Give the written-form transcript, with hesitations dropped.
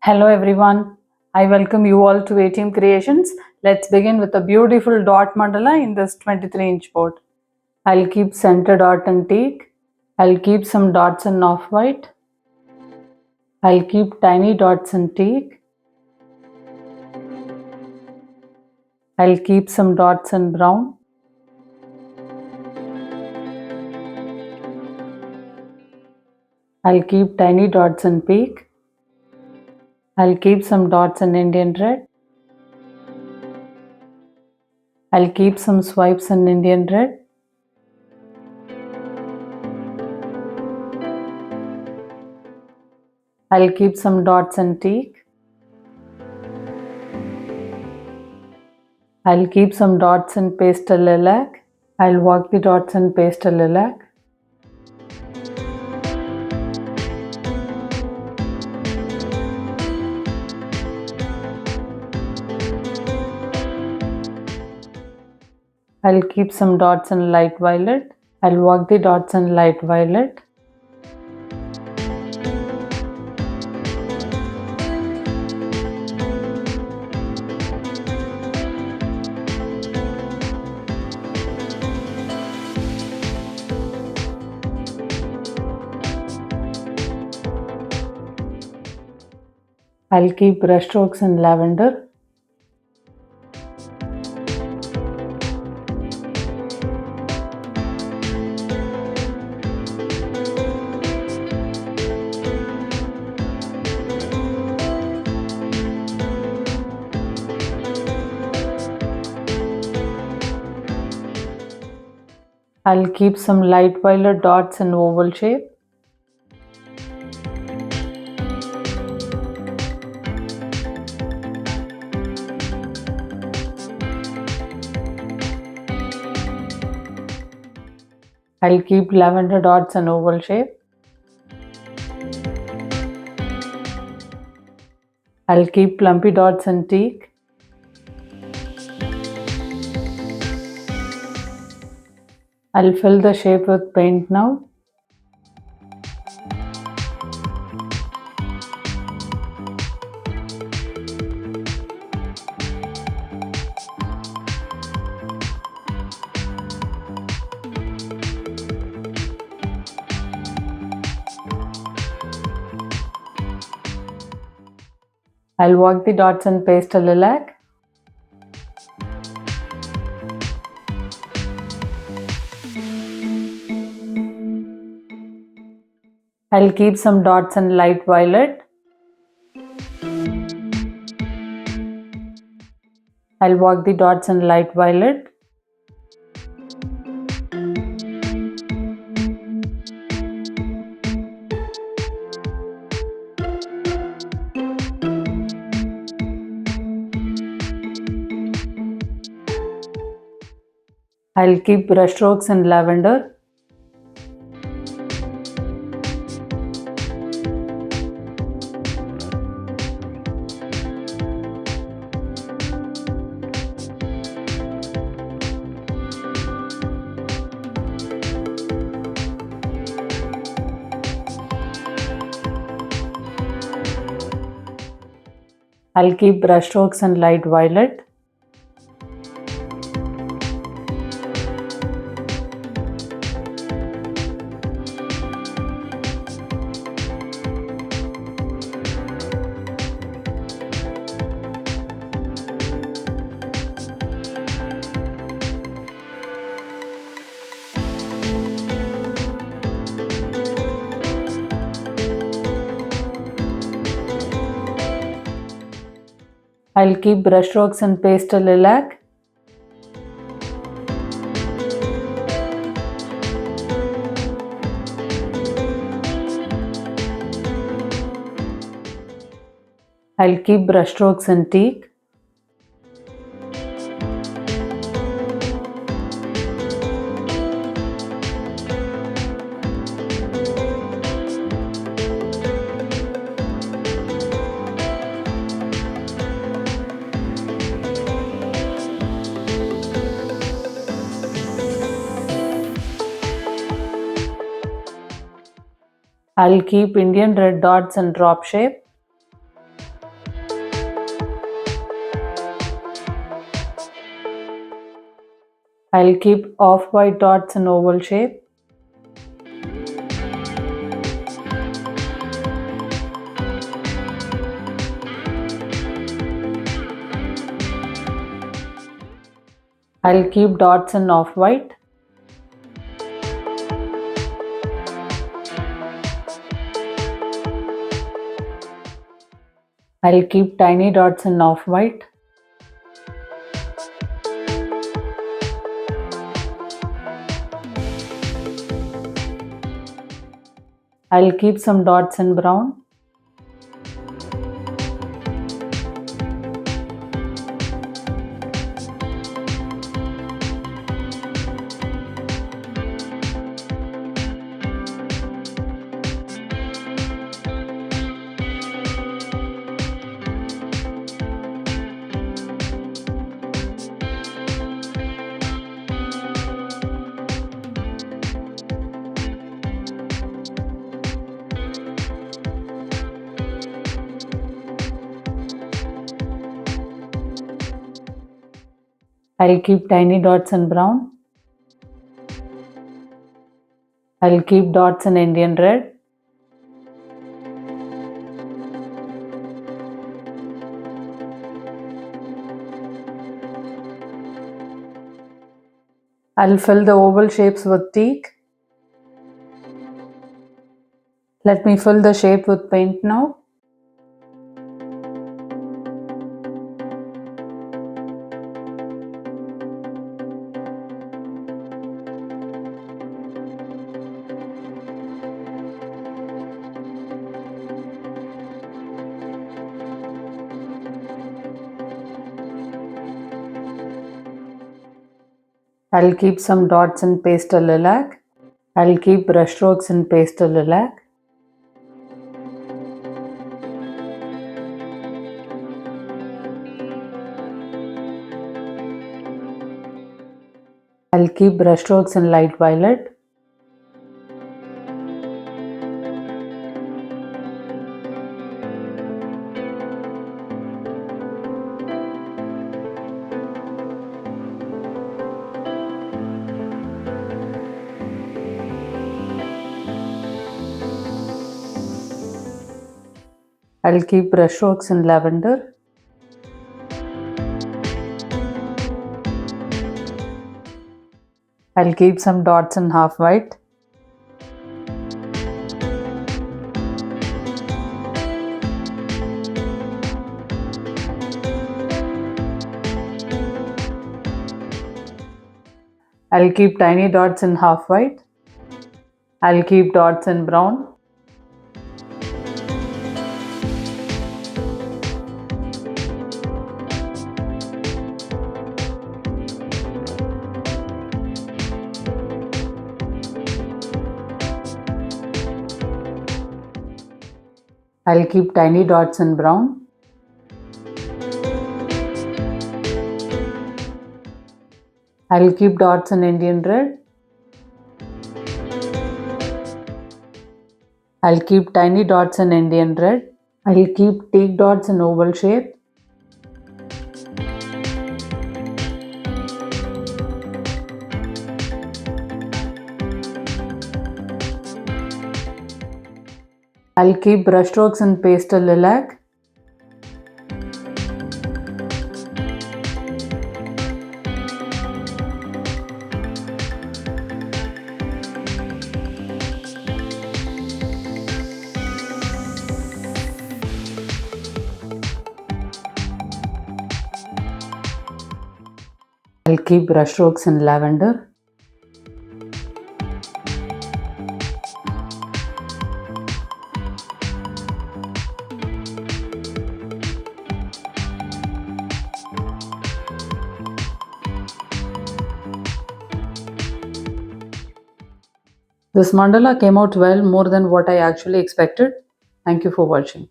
Hello everyone, I welcome you all to ATM Creations. Let's begin with a beautiful dot mandala in this 23-inch board. I'll keep center dot and teak. I'll keep some dots in off-white. I'll keep tiny dots in teak. I'll keep some dots in brown. I'll keep tiny dots in pink. I'll keep some dots in Indian red. I'll keep some swipes in Indian red. I'll keep some dots in teak. I'll keep some dots in pastel lilac. I'll work the dots in pastel lilac. I'll keep some dots in light violet. I'll work the dots in light violet. I'll keep brush strokes in lavender. I'll keep some light violet dots in oval shape. I'll keep lavender dots in oval shape. I'll keep plumpy dots in teak. I'll fill the shape with paint now. I'll work the dots in pastel lilac. I'll keep some dots in light violet. I'll work the dots in light violet. I'll keep brush strokes in lavender. I'll keep brush strokes in light violet. I'll keep brush strokes in pastel lilac. I'll keep brush strokes in teak. I'll keep Indian red dots in drop shape. I'll keep off-white dots in oval shape. I'll keep dots in off-white. I'll keep tiny dots in off-white. I'll keep some dots in brown. I'll keep tiny dots in brown. I'll keep dots in Indian red. I'll fill the oval shapes with teak. Let me fill the shape with paint now. I'll keep some dots in pastel lilac. I'll keep brush strokes in pastel lilac. I'll keep brush strokes in light violet. I'll keep brush strokes in lavender. I'll keep some dots in half white. I'll keep tiny dots in half white. I'll keep dots in brown. I'll keep tiny dots in brown. I'll keep dots in Indian red. I'll keep tiny dots in Indian red. I'll keep teak dots in oval shape. I'll keep brush strokes in pastel lilac. I'll keep brush strokes in lavender. This mandala came out well, more than what I actually expected. Thank you for watching.